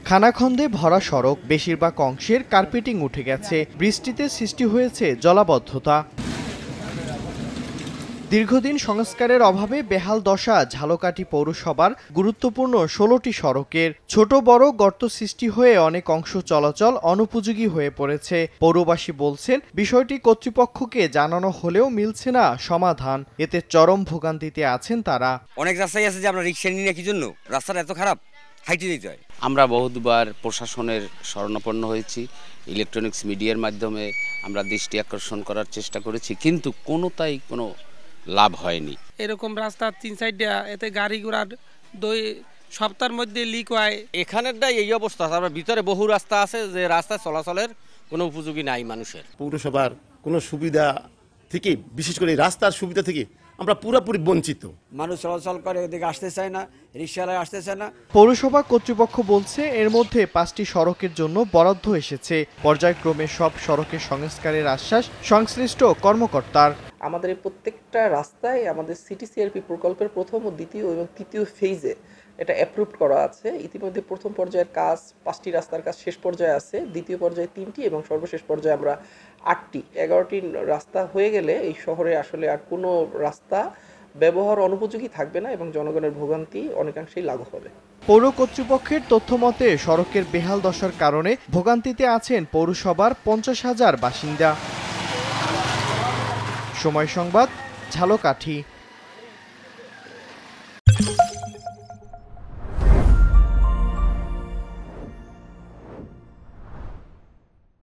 খানাখন্দে ভরা সড়ক, বেশিরভাগ অংশের কার্পেটিং উঠে গেছে। বৃষ্টিতে সৃষ্টি হয়েছে জলাবদ্ধতা। দীর্ঘদিন সংস্কারের অভাবে বেহাল দশা ঝালকাঠি পৌরসভার গুরুত্বপূর্ণ ১৬টি সড়কের। ছোট বড় গর্ত সৃষ্টি হয়ে অনেক অংশ চলাচল অনুপযোগী হয়ে পড়েছে। পৌরবাসী বলছেন, বিষয়টি কর্তৃপক্ষকে জানানো হলেও মিলছে না সমাধান। এতে চরম ভোগান্তিতে আছেন তারা। অনেক রাস্তায় আছে যে আমরা রিক্সা নিয়ে কি জন্য, রাস্তাটা এত খারাপ, হাইটে দিতে হয়। আমরা বহুবার প্রশাসনের শরণাপন্ন হয়েছি, ইলেকট্রনিক্স মিডিয়ার মাধ্যমে আমরা দৃষ্টি আকর্ষণ করার চেষ্টা করেছি, কিন্তু কোনো লাভ হয়নি। এরকম রাস্তা ৩ সাইডে, এতে গাড়ি ঘোড়ার 2 সপ্তাহের মধ্যে লিক হয়। এখানেরটা এই অবস্থা। আমরা ভিতরে বহু রাস্তা আছে যে রাস্তা চলাচলের কোনো উপযোগী নাই মানুষের। পৌরসভার কোনো সুবিধা থেকে, বিশেষ করে রাস্তার সুবিধা থেকে আমরা পুরোপুরি বঞ্চিত। মানুষ চলাচল করে, এদিকে আসতে চায় না, রিক্সাওয়ালা আসতে চায় না। পৌরসভা কর্তৃপক্ষ বলছে, এর মধ্যে 5টি সড়কের জন্য বরাদ্দ এসেছে। পর্যায়ক্রমে সব সড়কের সংস্কারের আশ্বাস সংশ্লিষ্ট কর্মকর্তার। আমাদের এই প্রত্যেকটা রাস্তায় আমাদের সিটি সিআরপি প্রকল্পের প্রথম ও দ্বিতীয় এবং তৃতীয় ফেজে এটা অ্যাপ্রুভড করা আছে। ইতিমধ্যে প্রথম পর্যায়ের কাজ 5টি রাস্তার কাজ শেষ পর্যায়ে আছে, দ্বিতীয় পর্যায়ে 3টি এবং সর্বশেষ পর্যায়ে আমরা 8টি। 11টি রাস্তা হয়ে গেলে এই শহরে আসলে আর কোনো রাস্তা ব্যবহার অনুপযোগী থাকবে না এবং জনগণের ভোগান্তি অনেকাংশেই লাঘব হবে। পৌর কর্তৃপক্ষের তথ্য মতে, সড়কের বেহাল দশার কারণে ভোগান্তিতে আছেন পৌরসভার 50,000 বাসিন্দা। সময় সংবাদ, ঝালকাঠি।